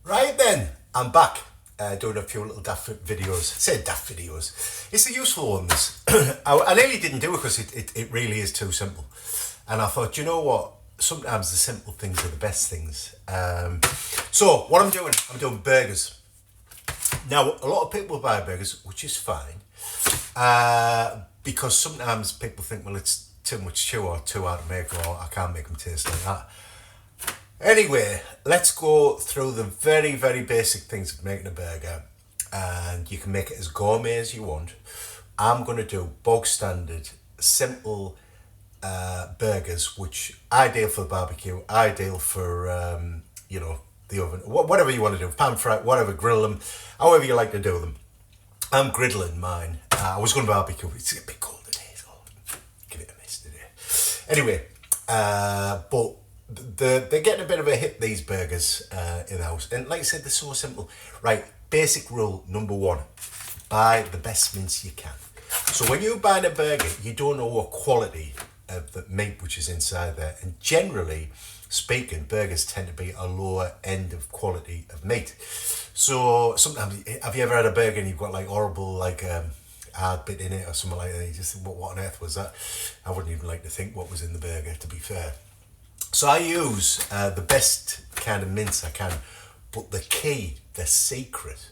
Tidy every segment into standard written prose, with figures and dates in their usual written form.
Right then, I'm back doing a few little daft videos. Say daft videos. It's the useful ones. I nearly didn't do it because it really is too simple. And I thought, you know what? Sometimes the simple things are the best things. So what I'm doing burgers. Now, a lot of people buy burgers, which is fine, because sometimes people think, well, it's too much chew or too hard to make, or I can't make them taste like that. Anyway, let's go through the very, very basic things of making a burger, and you can make it as gourmet as you want. I'm going to do bog standard, simple burgers, which ideal for barbecue, ideal for the oven, whatever you want to do, pan fry, whatever, grill them, however you like to do them. I'm griddling mine. I was going to barbecue. It's a bit cold today, so give it a miss today. Anyway, but they're getting a bit of a hit, these burgers in the house. And like I said, they're so simple. Right, basic rule number one, buy the best mince you can. So when you're buying a burger, you don't know what quality of the meat which is inside there. And generally speaking, burgers tend to be a lower end of quality of meat. So sometimes, have you ever had a burger and you've got like horrible, like hard bit in it or something like that? You just think, what on earth was that? I wouldn't even like to think what was in the burger, to be fair. So I use the best kind of mince I can, but the key, the secret,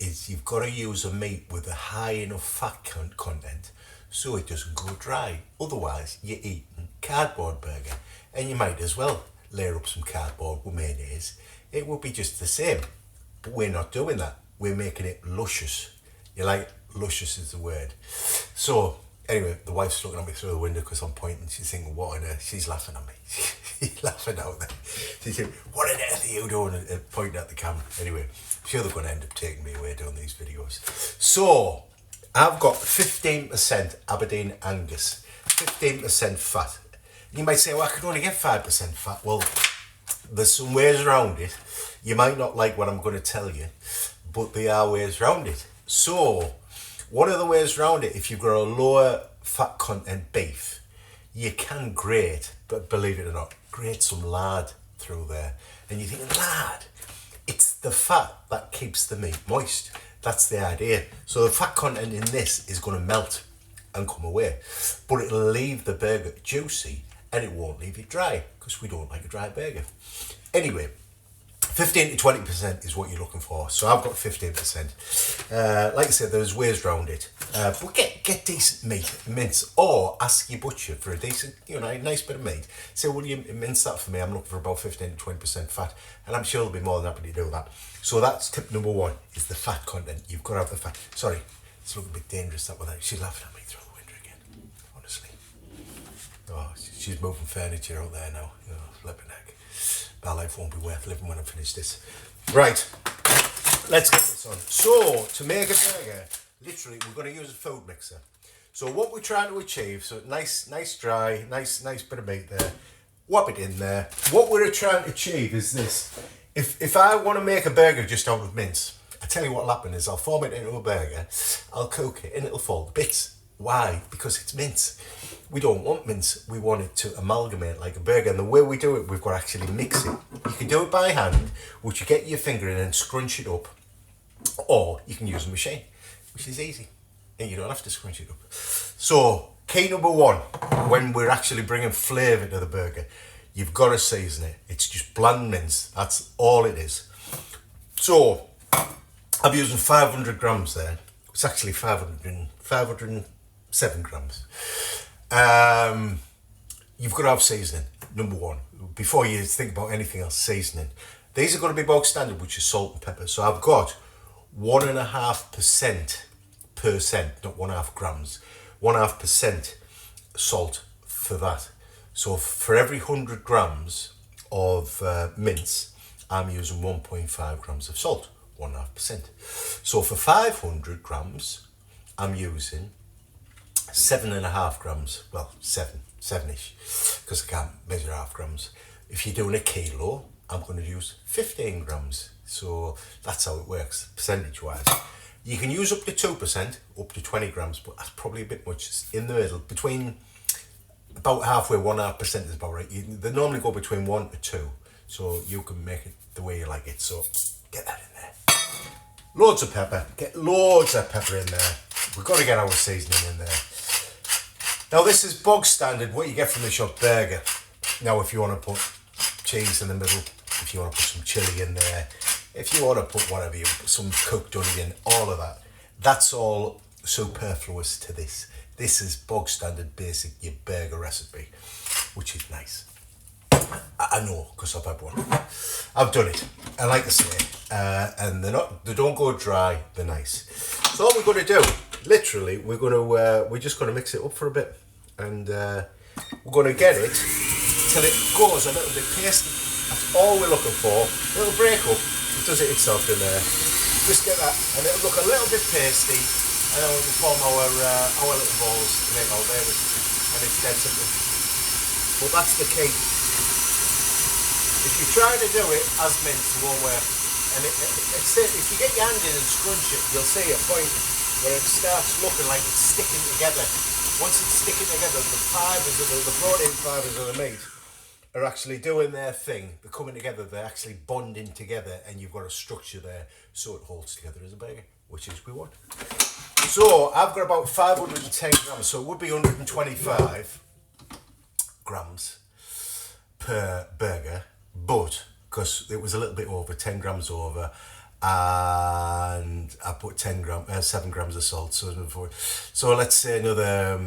is you've got to use a meat with a high enough fat content so it doesn't go dry. Otherwise, you're eating cardboard burger, and you might as well layer up some cardboard with mayonnaise. It will be just the same, but we're not doing that. We're making it luscious. You like luscious is the word. So anyway, the wife's looking at me through the window because I'm pointing. She's thinking, what on earth? She's laughing at me. She's laughing out there. She's saying, what on earth are you doing? And pointing at the camera. Anyway, I'm sure they're going to end up taking me away doing these videos. So, I've got 15% Aberdeen Angus, 15% fat. You might say, well, I could only get 5% fat. Well, there's some ways around it. You might not like what I'm going to tell you, but there are ways around it. So, one of the ways around it, if you've got a lower fat content beef, you can grate, but believe it or not, grate some lard through there. And you think, lard, it's the fat that keeps the meat moist. That's the idea. So the fat content in this is going to melt and come away, but it'll leave the burger juicy and it won't leave it dry, because we don't like a dry burger. Anyway, 15 to 20% is what you're looking for. So I've got 15%. Like I said, there's ways around it. But get decent mince, or ask your butcher for a decent, nice bit of meat. Say, will you mince that for me? I'm looking for about 15 to 20% fat, and I'm sure they'll be more than happy to do that. So that's tip number one, is the fat content. You've got to have the fat. Sorry, it's looking a bit dangerous that without. She's laughing at me through the window again, honestly. Oh, she's moving furniture out there now. Flipping heck. My life won't be worth living when I finish this. Right, let's get this on. So, to make a burger, literally, we're going to use a food mixer. So what we're trying to achieve, so nice dry, nice bit of meat there. Whop it in there. What we're trying to achieve is this. If I want to make a burger just out of mince, I tell you what'll happen is I'll form it into a burger, I'll cook it, and it'll fall to bits. Why? Because it's mince. We don't want mince, we want it to amalgamate like a burger. And the way we do it, we've got to actually mix it. You can do it by hand, which you get your finger in and scrunch it up, or you can use a machine, which is easy, and you don't have to scrunch it up. So, key number one, when we're actually bringing flavour to the burger, you've got to season it. It's just bland mince, that's all it is. So, I'm using 500 grams there. It's actually 507 grams. You've got to have seasoning, number one. Before you think about anything else, seasoning. These are going to be bog standard, which is salt and pepper. So I've got 1.5%, not 1.5 grams, 1.5% salt for that. So for every 100 grams of mince, I'm using 1.5 grams of salt, 1.5%. So for 500 grams, I'm using 7.5 grams, well, seven-ish, because I can't measure half grams. If you're doing a kilo, I'm going to use 15 grams. So that's how it works, percentage-wise. You can use up to 2%, up to 20 grams, but that's probably a bit much. It's in the middle, between about halfway, 1.5% is about right. They normally go between 1 to 2. so you can make it the way you like it. So get that in there. Loads of pepper. Get loads of pepper in there. We've got to get our seasoning in there. Now this is bog standard, what you get from the shop burger. Now if you want to put cheese in the middle, if you want to put some chilli in there, if you want to put whatever you put, some cooked onion, all of that, that's all superfluous to this. This is bog standard basic your burger recipe, which is nice. I know, because I've had one. I've done it. I like to say, and they don't go dry. They're nice. So all we're going to do, literally, we're just going to mix it up for a bit, and we're going to get it till it goes a little bit pasty. That's all we're looking for. A little break up. It does it itself in there. Just get that, and it'll look a little bit pasty, and then we'll form our little balls to make our burgers, and it's dead simple. But that's the key. If you try to do it as minced, it won't work. And if you get your hand in and scrunch it, you'll see a point where it starts looking like it's sticking together. Once it's sticking together, the protein fibres of the meat are actually doing their thing. They're coming together, they're actually bonding together, and you've got a structure there so it holds together as a burger, which is we want. So I've got about 510 grams, so it would be 125 grams per burger, but because it was a little bit over, 10 grams over, and I put 7 grams of salt, so let's say another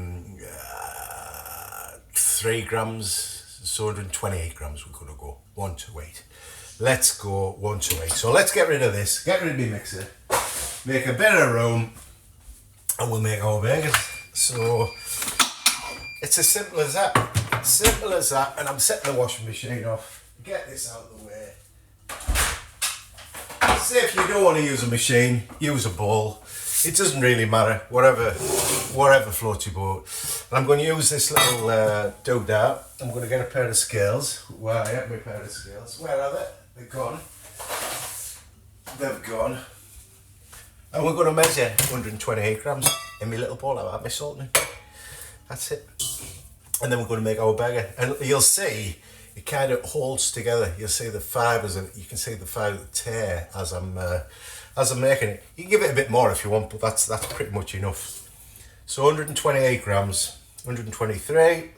3 grams, so 128 grams we're going to go, 128. Let's go 128. So let's get rid of this, get rid of the mixer, make a bit of room, and we'll make our burgers. So it's as simple as that. Simple as that. And I'm setting the washing machine off. Get this out of the way. Say if you don't want to use a machine, use a bowl. It doesn't really matter. Whatever floats your boat. And I'm going to use this little dough. I'm going to get a pair of scales. Where I have my pair of scales. Where are they? They're gone. They've gone. And we're going to measure 128 grams in my little bowl. I've had my salt in. That's it. And then we're going to make our burger. And you'll see it kind of holds together. You'll see the fibres, and you can see the fibre tear as I'm making it. You can give it a bit more if you want, but that's pretty much enough. So 128 grams, 123,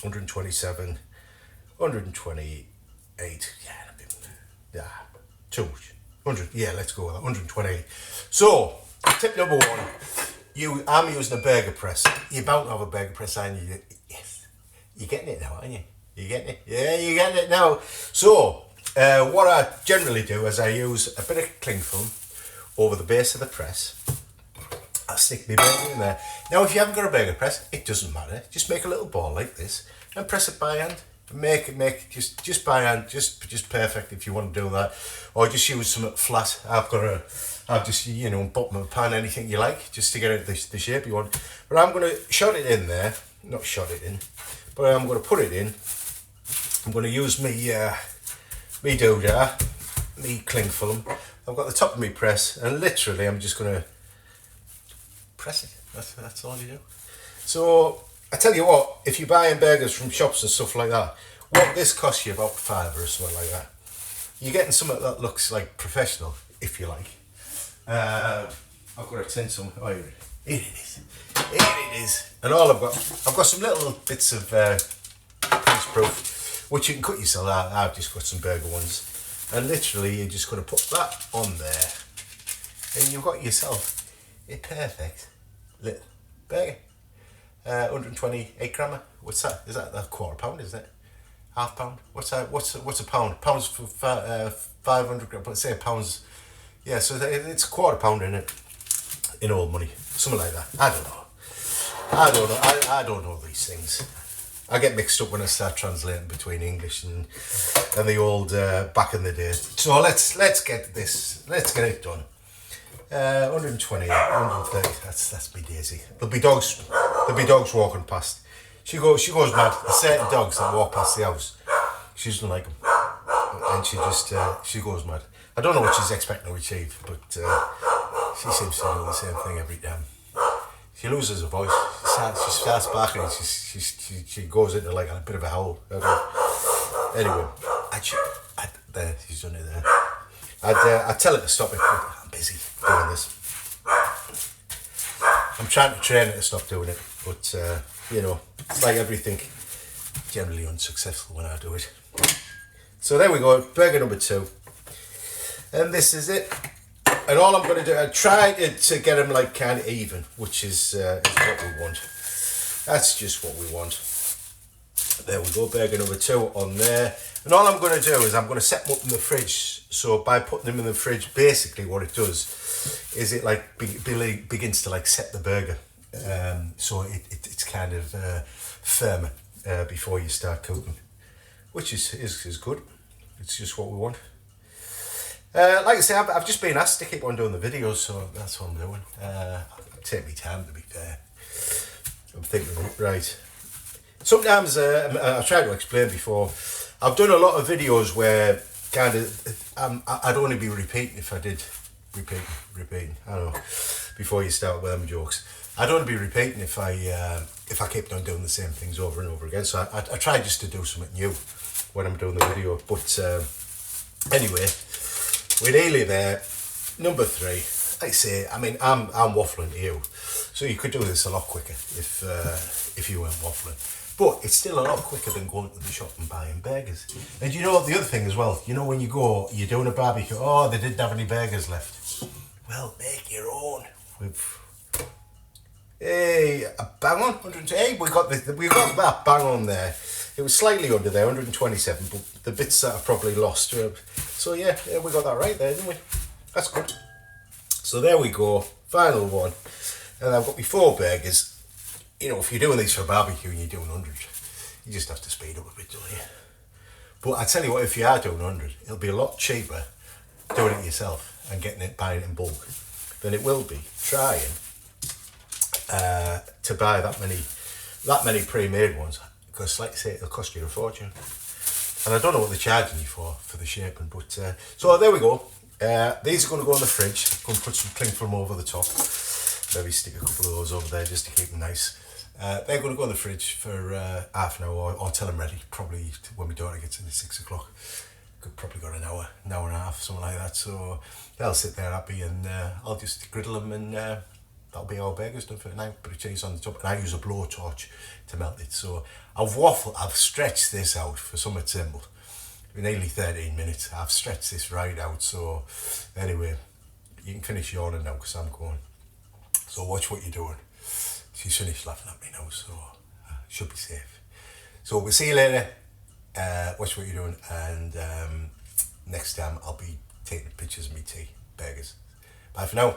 127, 128. Yeah, too much. 100. Yeah, let's go with that. 128. So tip number one. I'm using a burger press. You're bound to have a burger press, aren't you? Yes. You're getting it now, aren't you? You getting it? Yeah, you're getting it now. So, what I generally do is I use a bit of cling film over the base of the press. I stick my burger in there. Now, if you haven't got a burger press, it doesn't matter. Just make a little ball like this and press it by hand. Make it just by hand, just perfect if you want to do that, or just use something flat. I've just bottom of a pan, anything you like, just to get it the shape you want. But I'm going to shot it in there, not shot it in, but I'm going to put it in. I'm going to use me dough, me cling film. I've got the top of me press, and literally I'm just going to press it. That's all you do. So I tell you what, if you're buying burgers from shops and stuff like that, what this costs you about £5 or something like that. You're getting something that looks like professional, if you like. I've got a tin some. Oh, here it is. Here it is. And all I've got some little bits of grease proof, which you can cut yourself out. I've just got some burger ones. And literally, you're just going to put that on there, and you've got yourself a perfect little burger. 128 grammer. What's that? Is that a quarter pound? Isn't it? Half pound? What's that? What's a pound? Pounds for 500 grams. But say pounds. Yeah, so it's a quarter pound in it. In old money, something like that. I don't know. I don't know these things. I get mixed up when I start translating between English and the old back in the day. So let's get this. Let's get it done. 120, 130. That's me Daisy. There'll be dogs walking past. She goes mad. There's certain dogs that walk past the house. She doesn't like them, and she goes mad. I don't know what she's expecting to achieve, but she seems to do the same thing every time. She loses her voice. She starts barking. She goes into like a bit of a howl. Anyway, There, he's done it there. I'd tell it to stop it, but I'm busy doing this. I'm trying to train it to stop doing it, but you know, it's like everything, generally unsuccessful when I do it. So there we go, burger number 2. And this is it. And all I'm going to do, I try to get them like kind of even, which is what we want. That's just what we want. There we go, burger number 2 on there. And all I'm going to do is I'm going to set them up in the fridge. So by putting them in the fridge, basically what it does is it like begins to like set the burger. So it's kind of firmer before you start cooking, which is good. It's just what we want. Like I say, I've just been asked to keep on doing the videos, so that's what I'm doing. Take me time, to be fair. I'm thinking, right. Sometimes, I've tried to explain before, I've done a lot of videos where kind of, I'd only be repeating if I did repeating. I don't know, before you start with them jokes. I'd only be repeating if I kept on doing the same things over and over again. So I try just to do something new when I'm doing the video. But anyway, we're nearly there. Number 3. Like I say, I mean, I'm waffling to you, so you could do this a lot quicker if you weren't waffling. But it's still a lot quicker than going to the shop and buying burgers. And you know what, the other thing as well, you know when you go, you're doing a barbecue, oh, they didn't have any burgers left. Well, make your own. Hey, bang on, 100. Hey, we got that bang on there. It was slightly under there, 127, but the bits that I probably lost. So yeah, we got that right there, didn't we? That's good. So there we go, final one. And I've got my 4 burgers. You know, if you're doing these for a barbecue and you're doing 100, you just have to speed up a bit, don't you? But I tell you what, if you are doing 100, it'll be a lot cheaper doing it yourself and buying it in bulk than it will be trying to buy that many pre-made ones, because like I say, it'll cost you a fortune. And I don't know what they're charging you for the shaping, but so there we go. These are going to go in the fridge. I'm going to put some cling film over the top, maybe stick a couple of those over there just to keep them nice. They're going to go in the fridge for half an hour or till I'm ready, probably when my daughter gets in at 6 o'clock. Could probably got an hour and a half, something like that. So they'll sit there happy, and I'll just griddle them, and that'll be our burgers done for the night. Put a cheese on the top, and I use a blowtorch to melt it. So I've stretched this out for something simple. Nearly 13 minutes. I've stretched this right out. So anyway, you can finish yawning now because I'm going. So watch what you're doing. She's finished laughing at me now, so should be safe. So we'll see you later. Watch what you're doing, and next time I'll be taking pictures of me tea burgers. Bye for now.